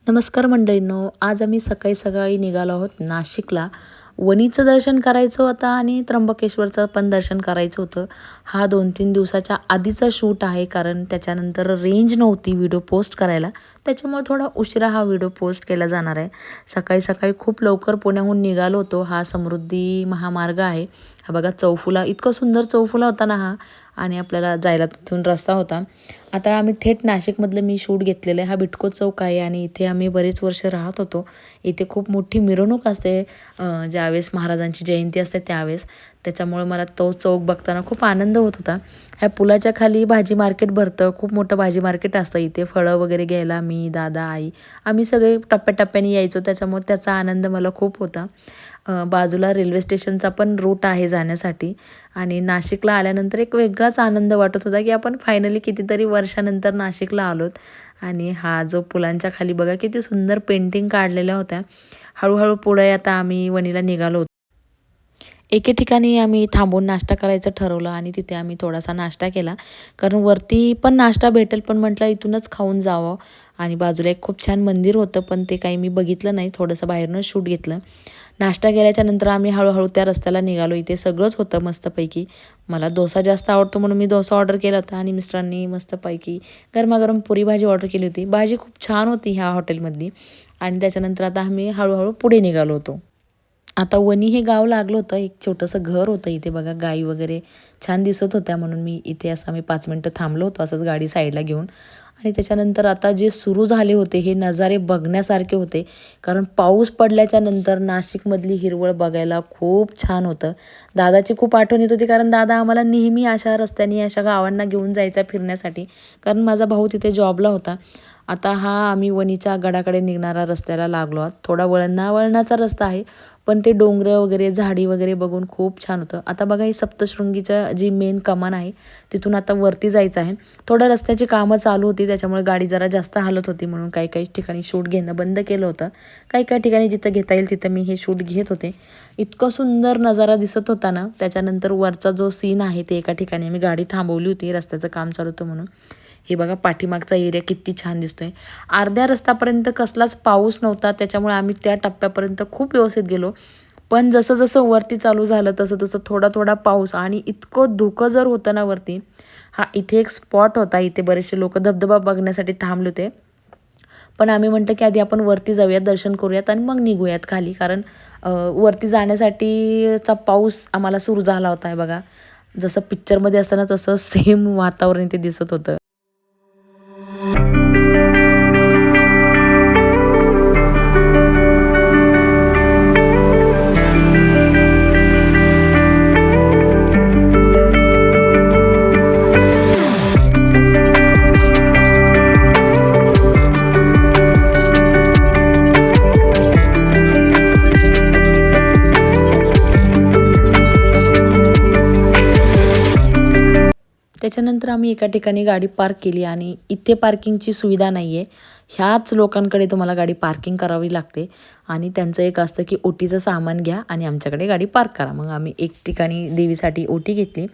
नमस्कार मंडळींनो, आज आम्ही सकाळी सकाळी निघालो आहोत नाशिकला. वणीचं दर्शन करायचं होतं आणि त्र्यंबकेश्वरचं पण दर्शन करायचं होतं. हा 2-3 दिवसाच्या आधीचा शूट आहे, कारण त्याच्यानंतर रेंज नव्हती व्हिडिओ पोस्ट करायला. त्याच्यामुळे थोडा उशिरा हा व्हिडिओ पोस्ट केला जाणार आहे. सकाळी सकाळी खूप लवकर पुण्याहून निघालो होतो. हा समृद्धी महामार्ग आहे. हा बघा चौफुला, इतकं सुंदर चौफुला होता ना हा, आणि आपल्याला जायला तिथून रस्ता होता. आता आम्ही थेट नाशिकमधलं मी शूट घेतलेलं आहे. हा बिटको चौक आहे आणि इथे आम्ही बरेच वर्ष राहत होतो. इथे खूप मोठी मिरवणूक असते ज्यावेळेस महाराजांची जयंती असते त्यावेळेस. त्याच्यामुळे मला तो चौक बघताना खूप आनंद होत होता. ह्या पुलाच्या खाली भाजी मार्केट भरतं, खूप मोठं भाजी मार्केट असतं इथे. फळं वगैरे घ्यायला मी, दादा, आई आम्ही सगळे टप्प्याटप्प्याने यायचो, त्याच्यामुळे त्याचा आनंद मला खूप होता. बाजूला रेल्वे स्टेशनचा पण रूट आहे जाण्यासाठी, आणि नाशिकला आल्यानंतर एक वेगळाच आनंद वाटत होता की आपण फायनली कितीतरी वर्षानंतर नाशिकला आलोत. आणि हा जो पुलांच्या खाली बघा किती सुंदर पेंटिंग काढलेल्या होत्या. हळूहळू पुढे आता आम्ही वणीला निघालो होतो. एके ठिकाणी आम्ही थांबून नाश्ता करायचं ठरवलं आणि तिथे आम्ही थोडासा नाश्ता केला, कारण वरती पण नाश्ता भेटेल, पण म्हटलं इथूनच खाऊन जावं. आणि बाजूला एक खूप छान मंदिर होतं, पण ते काही मी बघितलं नाही, थोडंसं बाहेरनंच शूट घेतलं. नाश्ता केल्याच्या नंतर आम्ही हळूहळू त्या रस्त्याला निघालो. इथे सगळंच होतं मस्तपैकी. मला डोसा जास्त आवडतो म्हणून मी डोसा ऑर्डर केला होता, आणि मिस्टरांनी मस्तपैकी गरमागरम पुरी भाजी ऑर्डर केली होती. भाजी खूप छान होती ह्या हॉटेलमधली. आणि त्याच्यानंतर आता आम्ही हळूहळू पुढे निघालो होतो. आता वणी हे गाव लागलं होतं. एक छोटंसं घर होतं इथे बघा. गाई वगैरे छान दिसत होत्या, म्हणून मी इथे असं आम्ही 5 मिनटं थांबलो होतो असंच गाडी साईडला घेऊन. आणि त्याच्यानंतर आता जे सुरू झाले होते हे नजारे बघण्यासारखे होते, कारण पाऊस पडल्याच्या नंतर नाशिकमधली हिरवळ बघायला खूप छान होतं. दादाची खूप आठवण येत होती, कारण दादा आम्हाला नेहमी अशा रस्त्याने अशा गावांना घेऊन जायचा फिरण्यासाठी, कारण माझा भाऊ तिथे जॉबला होता. आता हा आम्ही वणीच्या गडाकडे निघणारा रस्त्याला लागलो आहोत. थोडा वळणाचा रस्ता आहे, पण ते डोंगरं वगैरे झाडी वगैरे बघून खूप छान होतं. आता बघा ही सप्तशृंगीचं जी मेन कमान आहे तिथून आता वरती जायचं आहे. थोडं रस्त्याची कामं चालू होती, त्याच्यामुळे गाडी जरा जास्त हालत होती, म्हणून काही काही ठिकाणी शूट घेणं बंद केलं होतं. काही काही ठिकाणी जिथं घेता येईल तिथं मी हे शूट घेत होते. इतकं सुंदर नजारा दिसत होता ना. त्याच्यानंतर वरचा जो सीन आहे ते एका ठिकाणी मी गाडी थांबवली होती, रस्त्याचं काम चालू होतं म्हणून. हे बघा पाठीमागचा एरिया किती छान दिसतोय. अर्ध्या रस्त्यापर्यंत कसलाच पाऊस नव्हता, त्याच्यामुळे आम्ही त्या टप्प्यापर्यंत खूप व्यवस्थित गेलो. पण जसं जसं वरती चालू झालं तसं तसं थोडा थोडा पाऊस, आणि इतकं धुकं जर होतं ना वरती. हा इथे एक स्पॉट होता, इथे बरेचसे लोक धबधबा बघण्यासाठी थांबले होते, पण आम्ही म्हटलं की आधी आपण वरती जाऊयात, दर्शन करूयात आणि मग निघूयात खाली, कारण वरती जाण्यासाठीचा पाऊस आम्हाला सुरू झाला होता. आहे बघा, जसं पिक्चरमध्ये असतं ना तसं सेम वातावरण इथे दिसत होतं. त्याच्यानंतर आम्ही एका ठिकाणी गाडी पार्क केली, आणि इथे पार्किंगची सुविधा नाही आहे. ह्याच लोकांकडे तुम्हाला गाडी पार्किंग करावी लागते, आणि त्यांचं एक असतं की ओटीचं सामान घ्या आणि आमच्याकडे गाडी पार्क करा. मग आम्ही एक ठिकाणी देवीसाठी ओटी घेतली,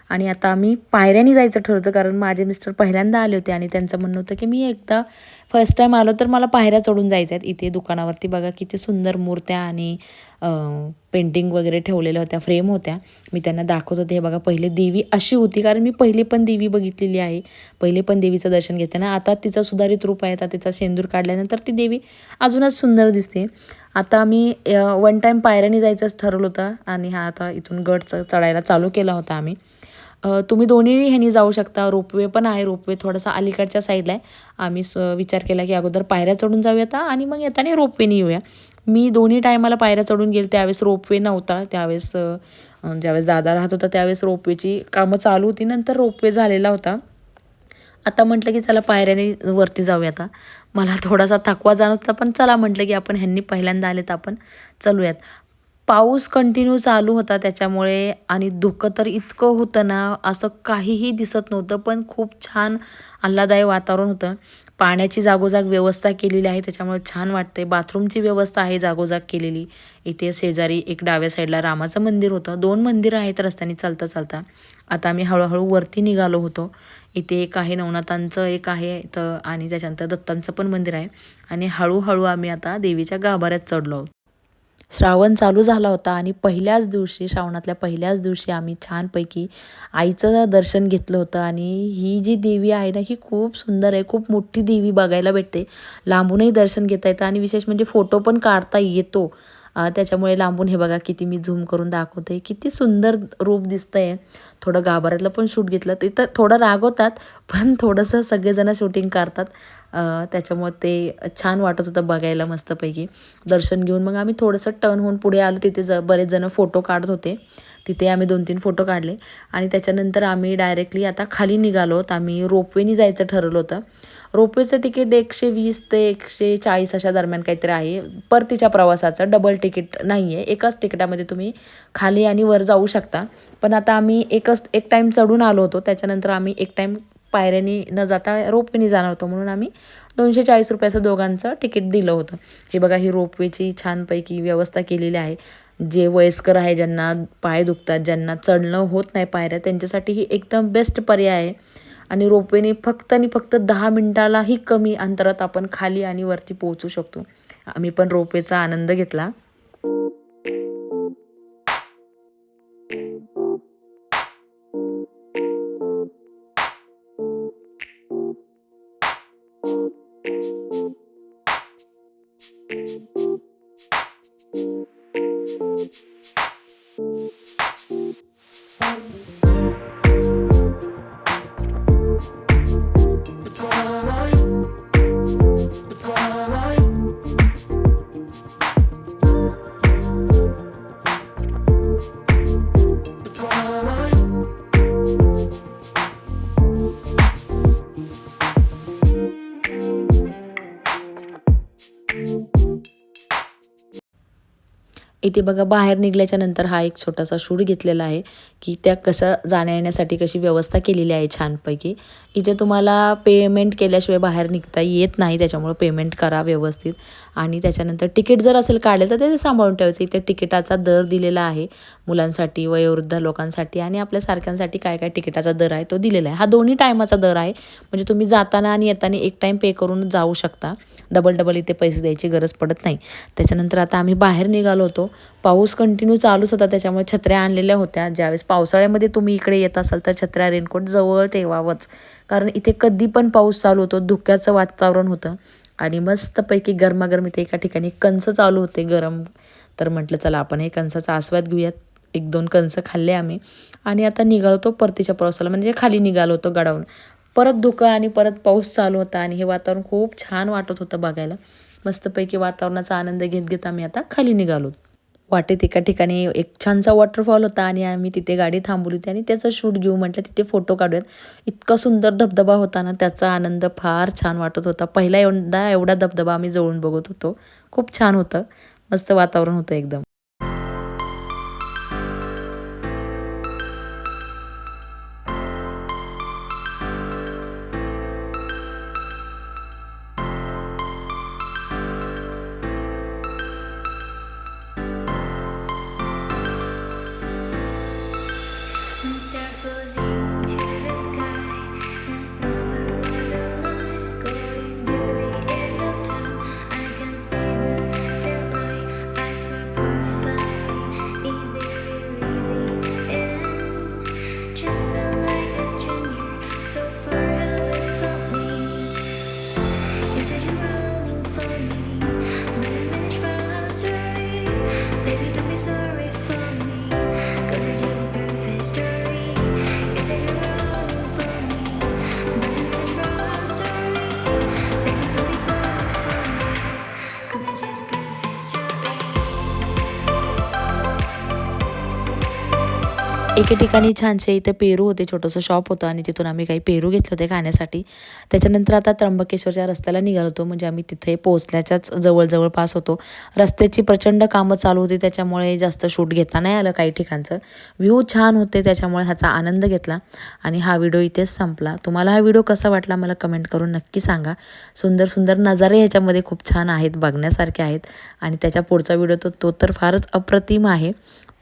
आणि आता आम्ही पायऱ्याने जायचं ठरवतं, कारण माझे मिस्टर पहिल्यांदा आले होते आणि त्यांचं म्हणणं होतं की मी एकदा फर्स्ट टाईम आलो तर मला पायऱ्या चढून जायचं आहेत. इथे दुकानावरती बघा किती सुंदर मूर्त्या आणि पेंटिंग वगैरे ठेवलेल्या होत्या, फ्रेम होत्या. मी त्यांना दाखवत होते. हे बघा पहिले देवी अशी होती, कारण मी पहिली पण देवी बघितलेली आहे. पहिले पण देवीचं दर्शन घेताना. आता तिचं सुधारित रूप आहे. आता तिचा शेंदूर काढल्यानंतर ती देवी अजूनच सुंदर दिसते. आता आम्ही वन टाईम पायऱ्याने जायचंच ठरवलं होतं, आणि हा आता इथून गड चढायला चालू केला होता आम्ही. तुम्ही दोन्ही ह्यानी जाऊ शकता. रोपवे पण आहे. रोपवे थोडासा अलीकडच्या साईडला आहे. आम्ही विचार केला की अगोदर पायऱ्या चढून जाऊयात आणि मग येताना रोपवेने येऊया. मी दोन्ही टायमाला पायऱ्या चढून गेले. त्यावेळेस रोपवे नव्हता. त्यावेळेस ज्यावेळेस दादा राहत होता त्यावेळेस रोपवेची कामं चालू होती. नंतर रोपवे झालेला होता. आता म्हटलं की चला पायऱ्याने वरती जाऊया. आता मला थोडासा थकवा जाणवत होता, पण चला म्हटलं की आपण ह्यांनी पहिल्यांदा आले तर आपण चलूयात. पाऊस कंटिन्यू चालू होता त्याच्यामुळे, आणि धुकं तर इतकं होतं ना, असं काहीही दिसत नव्हतं, पण खूप छान आल्हाददायक वातावरण होतं. पाण्याची जागोजाग व्यवस्था केलेली आहे, त्याच्यामुळे छान वाटते. बाथरूमची व्यवस्था आहे जागोजाग केलेली. इथे शेजारी एक डाव्या साईडला रामाचं मंदिर होतं. 2 मंदिरं आहेत रस्त्याने चालता चालता. आता आम्ही हळूहळू वरती निघालो होतो. इथे एक आहे नवनाथांचं, एक आहे तर आणि त्याच्यानंतर दत्तांचं पण मंदिर आहे. आणि हळूहळू आम्ही आता देवीच्या गाभाऱ्यात चढलो आहोत. श्रावण चालू झाला होता आणि पहिल्याच दिवशी, श्रावणातल्या पहिल्याच दिवशी आम्ही छानपैकी आईचं दर्शन घेतलं होतं. आणि ही जी देवी आहे ना, ही खूप सुंदर आहे. खूप मोठी देवी बघायला भेटते. लांबूनही दर्शन घेता येतं आणि विशेष म्हणजे फोटो पण काढता येतो. त्याच्यामुळे लांबून हे बघा किती मी झूम करून दाखवते. किती सुंदर रूप दिसतंय. थोडं गाभाऱ्यातलं पण शूट घेतलं. तिथं थोडं रागवतात, पण थोडंसं सगळेजण शूटिंग करतात. त्याच्यामुळे ते छान वाटत होतं बघायला मस्तपैकी. दर्शन घेऊन मग आम्ही थोडंसं टर्न होऊन पुढे आलो. तिथे बरेच जण फोटो काढत होते. तिथे आम्ही 2-3 फोटो काढले आणि त्याच्यानंतर आम्ही डायरेक्टली आता खाली निघालो. आम्ही रोपवेनी जायचं ठरवलं होतं. रोपवेचं तिकीट 120 ते 140 अशा दरम्यान काहीतरी आहे. परतीच्या प्रवासाचं डबल तिकीट नाही आहे. एकाच तिकिटामध्ये तुम्ही खाली आणि वर जाऊ शकता. पण आता आम्ही एक टाईम चढून आलो होतो. त्याच्यानंतर आम्ही एक टाईम पायऱ्यानी न जाता रोपवेनी जाणार होतो, म्हणून आम्ही 240 रुपयाचं दोघांचं तिकीट दिलं होतं. हे बघा, ही रोपवेची छानपैकी व्यवस्था केलेली आहे. जे वयस्कर आहे, ज्यांना पाय दुखतात, ज्यांना चढणं होत नाही पायऱ्या, त्यांच्यासाठी ही एकदम बेस्ट पर्याय आहे. आणि रोपवेने फक्त आणि फक्त 10 मिनिटालाही कमी अंतरात आपण खाली आणि वरती पोहोचू शकतो. आम्ही पण रोपवेचा आनंद घेतला. इथे बघा, बाहेर निघाल्याच्या नंतर हा एक छोटासा शूट घेतलेला आहे की त्या कसं जाण्या-येण्यासाठी कशी व्यवस्था केलेली आहे छानपैकी. इथे तुम्हाला पेमेंट केल्याशिवाय बाहेर निघता येत नाही, त्याच्यामुळे पेमेंट करा व्यवस्थित. आणि त्याच्यानंतर तिकीट जर असेल काढले तर ते सांभाळून ठेवायचं. इथे तिकिटाचा दर दिलेला आहे मुलांसाठी, वयोवृद्ध लोकांसाठी आणि आपल्यासारख्यांसाठी काय काय तिकिटाचा दर आहे तो दिलेला आहे. हा दोन्ही टायमाचा दर आहे, म्हणजे तुम्ही जाताना आणि येताना एक टाईम पे करून जाऊ शकता. डबल इथे पैसे द्यायची गरज पडत नाही. त्याच्यानंतर आता आम्ही बाहेर निघालो होतो. पाऊस कंटिन्यू चालूच होता, त्याच्यामुळे छत्र्या आणलेल्या होत्या. ज्यावेळेस पावसाळ्यामध्ये तुम्ही इकडे येत असाल तर छत्र्या, रेनकोट जवळ ठेवावंच, कारण इथे कधी पण पाऊस चालू होतो. धुक्याचं वातावरण होतं आणि मस्तपैकी गरमागरम इथे एका ठिकाणी कंस चालू होते गरम. तर म्हटलं चला आपण हे कंसाचा आस्वाद घेऊयात. 1-2 कंस खाल्ले आम्ही आणि आता निघालो होतो परतीच्या प्रवासाला, म्हणजे खाली निघालो होतो गडावरून. परत धुकं आणि परत पाऊस चालू होता आणि हे वातावरण खूप छान वाटत होतं बघायला. मस्तपैकी वातावरणाचा आनंद घेत घेत आम्ही आता खाली निघालो. वाटेत एका ठिकाणी एक छानसा वॉटरफॉल होता आणि आम्ही तिथे गाडी थांबवली होती आणि त्याचं शूट घेऊ म्हटलं, तिथे फोटो काढूयात. इतका सुंदर धबधबा होता ना, त्याचा आनंद फार छान वाटत होता. पहिला एवढा धबधबा आम्ही जवळून बघत होतो. खूप छान होतं, मस्त वातावरण होतं एकदम. Start floating to the sky. The summer was alive, going to the end of time. I can see the daylight. I swear perfectly, is it really the end? Just so like a stranger, so far away from me. You said you're running for me, but I managed for our story. Baby, don't be sorry for me, 'cause it's just a perfect story. You said you're running for me, but I managed for our story. Baby, don't be sorry for me, 'cause it's just a perfect story. एके ठिकाणी छानसे इथे पेरू होते, छोटंसं shop होतं आणि तिथून आम्ही काही पेरू घेतले होते खाण्यासाठी. त्याच्यानंतर आता त्र्यंबकेश्वरच्या रस्त्याला निघालो होतो, म्हणजे आम्ही तिथे पोहोचल्याच्याच जवळपास होतो. रस्त्याची प्रचंड कामं चालू होती, त्याच्यामुळे जास्त शूट घेता नाही आलं काही ठिकाणचं. व्ह्यू छान होते, त्याच्यामुळे ह्याचा आनंद घेतला आणि हा व्हिडिओ इथेच संपला. तुम्हाला हा व्हिडिओ कसा वाटला मला कमेंट करून नक्की सांगा. सुंदर सुंदर नजारे ह्याच्यामध्ये खूप छान आहेत, बघण्यासारखे आहेत आणि त्याच्या पुढचा व्हिडिओ तो तर फारच अप्रतिम आहे.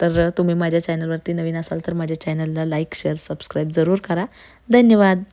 तर तुम्ही माझ्या चॅनलवरती नवीन असाल तर माझ्या चॅनलला लाईक, शेअर, सबस्क्राईब जरूर करा. धन्यवाद.